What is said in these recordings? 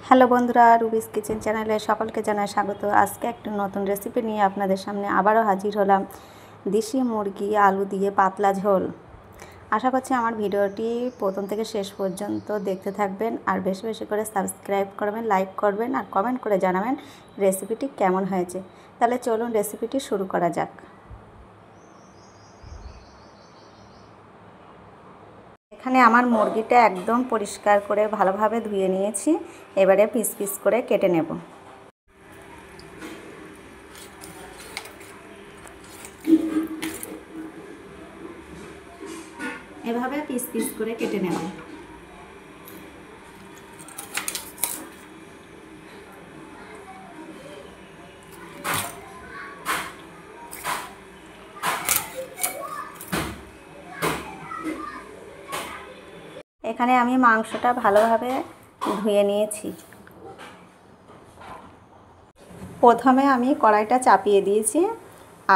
Hello বন্ধুরা, রুবিস kitchen চ্যানেলে সকলকে জানাই স্বাগত। আজকে একটা নতুন রেসিপি নিয়ে আপনাদের সামনে আবারও হাজির হলাম। দেশি মুরগি আলু দিয়ে পাতলা ঝোল। আশা করছি আমার ভিডিওটি প্রথম থেকে শেষ পর্যন্ত দেখতে থাকবেন আর বেশি বেশি করে সাবস্ক্রাইব করবেন, লাইক করবেন আর কমেন্ট করে জানাবেন রেসিপিটি কেমন হয়েছে। তাহলে চলুন রেসিপিটি শুরু করা যাক। এখানে আমার মুরগিটা একদম পরিষ্কার করে ভালোভাবে ধুয়ে নিয়েছি। এবারে পিস পিস করে কেটে নেব। এভাবে পিস পিস করে কেটে নেব। এখানে আমি মাংসটা ভালোভাবে ধুয়ে নিয়েছি। প্রথমে আমি কড়াইটা চাপিয়ে দিয়েছি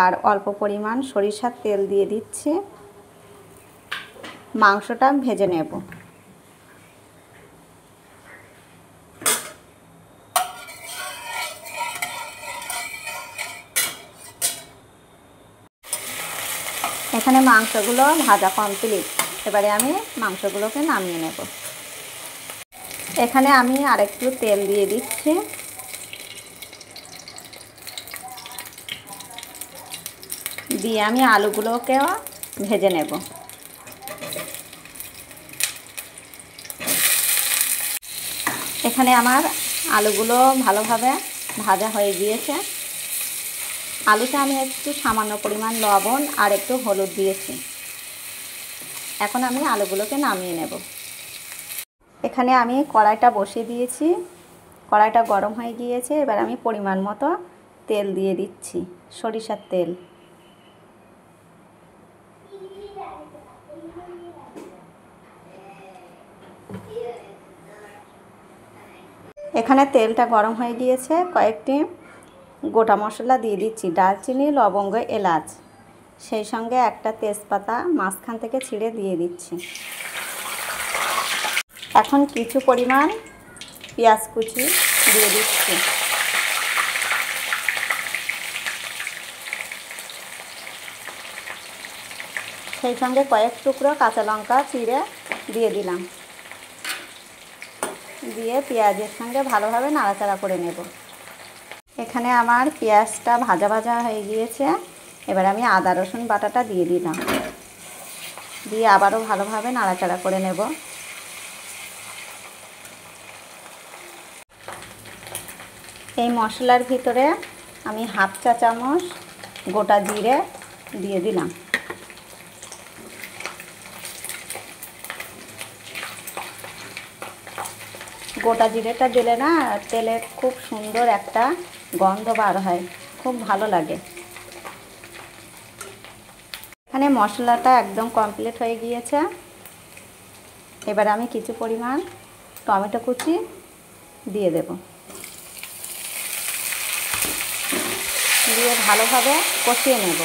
আর অল্প পরিমাণ সরিষার তেল দিয়ে দিচ্ছি। মাংসটা ভেজে নেব। এখানে মাংসগুলো ভাজা কমপ্লিট। এবারে আমি মাংসগুলোকে নামিয়ে নেব। এখানে আমি আরেকটু তেল দিয়ে দিচ্ছি। দিয়ে আমি আলুগুলোকেও ভেজে নেব। এখানে আমার আলুগুলো ভালোভাবে ভাজা হয়ে গিয়েছে। আলুতে আমি একটু সামান্য পরিমাণ লবণ আর একটু হলুদ দিয়েছি। এখন আমি আলুগুলোকে নামিয়ে নেব। এখানে আমি কড়াইটা বসিয়ে দিয়েছি। কড়াইটা গরম হয়ে গিয়েছে। এবার আমি পরিমাণ মতো তেল দিয়ে দিচ্ছি, সরিষার তেল। এখানে তেলটা গরম হয়ে গিয়েছে। কয়েকটি গোটা মশলা দিয়ে দিচ্ছি, দারচিনি, লবঙ্গ, এলাচ, সেই সঙ্গে একটা তেজপাতা মাঝখান থেকে ছিঁড়ে দিয়ে দিচ্ছি। এখন কিছু পরিমাণ পেঁয়াজ কুচি দিয়ে দিচ্ছি। সেই সঙ্গে কয়েক টুকরো কাঁচা লঙ্কা চিড়ে দিয়ে দিলাম। দিয়ে পেঁয়াজের সঙ্গে ভালোভাবে নাড়াচাড়া করে নেব। এখানে আমার পেঁয়াজটা ভাজা ভাজা হয়ে গিয়েছে। এবার আমি আদা রসুন বাটাটা দিয়ে দিলাম। দিয়ে আবারও ভালোভাবে নাড়াচাড়া করে নেব। এই মশলার ভিতরে আমি হাফ চা চামচ গোটা জিরে দিয়ে দিলাম। গোটা জিরেটা দিলে না তেলের খুব সুন্দর একটা গন্ধ বার হয়, খুব ভালো লাগে। এখানে মশলাটা একদম কমপ্লিট হয়ে গিয়েছে। এবার আমি কিছু পরিমাণ টমেটো কুচি দিয়ে দেব। দিয়ে ভালোভাবে কষিয়ে নেব।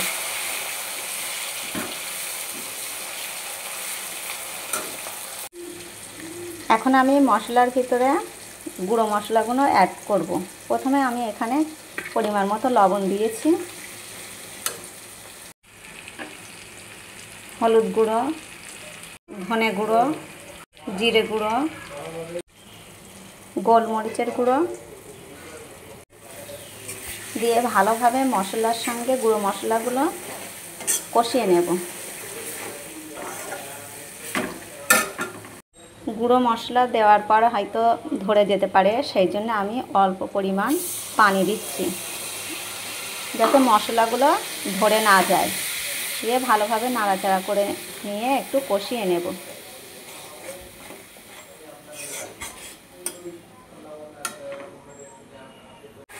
এখন আমি মশলার ভিতরে গুঁড়ো মশলাগুলো অ্যাড করব। প্রথমে আমি এখানে পরিমাণ মতো লবণ দিয়েছি, হলুদ গুঁড়ো, ধনে গুঁড়ো, জিরে গুঁড়ো, গোলমরিচের গুঁড়ো দিয়ে ভালোভাবে মশলার সঙ্গে গুঁড়ো মশলাগুলো কষিয়ে নেব। গুঁড়ো মশলা দেওয়ার পর হয়তো ধরে যেতে পারে, সেই জন্য আমি অল্প পরিমাণ পানি দিচ্ছি যাতে মশলাগুলো ধরে না যায়। দিয়ে ভালোভাবে নাড়াচাড়া করে নিয়ে একটু কষিয়ে নেব।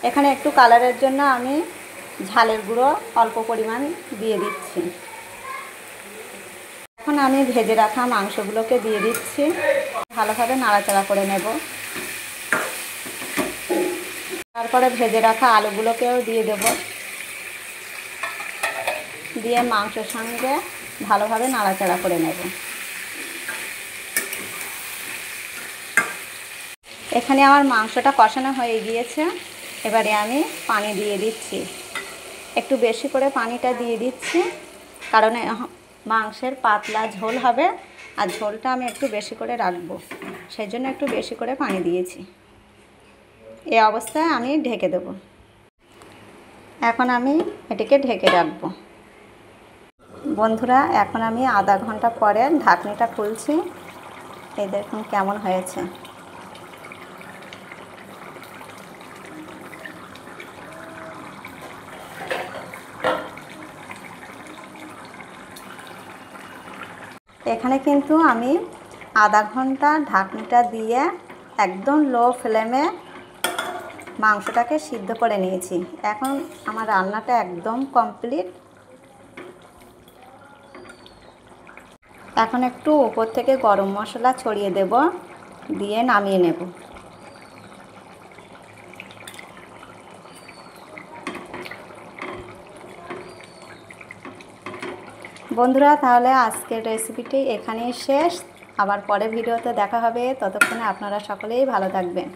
এখানে একটু কালারের জন্য আমি ঝালের গুঁড়ো অল্প পরিমাণ দিয়ে দিচ্ছি। এখন আমি ভেজে রাখা মাংসগুলোকে দিয়ে দিচ্ছি। ভালোভাবে নাড়াচাড়া করে নেব। তারপরে ভেজে রাখা আলুগুলোকেও দিয়ে দেব। দিয়ে মাংসের সঙ্গে ভালোভাবে নাড়াচাড়া করে নেব। এখানে আমার মাংসটা কষানো হয়ে গিয়েছে। এবারে আমি পানি দিয়ে দিচ্ছি, একটু বেশি করে পানিটা দিয়ে দিচ্ছি, কারণ মাংসের পাতলা ঝোল হবে আর ঝোলটা আমি একটু বেশি করে রাখবো, সেই জন্য একটু বেশি করে পানি দিয়েছি। এই অবস্থায় আমি ঢেকে দেব। এখন আমি এটিকে ঢেকে রাখবো। বন্ধুরা, এখন আমি আধা ঘন্টা পরে ঢাকনিটা খুলছি। এই দেখুন কেমন হয়েছে। এখানে কিন্তু আমি আধা ঘন্টা ঢাকনিটা দিয়ে একদম লো ফ্লেমে মাংসটাকে সিদ্ধ করে নিয়েছি। এখন আমার রান্নাটা একদম কমপ্লিট। এখন একটু উপর থেকে গরম মশলা ছড়িয়ে দেব, দিয়ে নামিয়ে নেব। বন্ধুরা, তাহলে আজকের রেসিপিটি এখানেই শেষ। আবার পরে ভিডিওতে দেখা হবে। ততক্ষণে আপনারা সকলেই ভালো থাকবেন।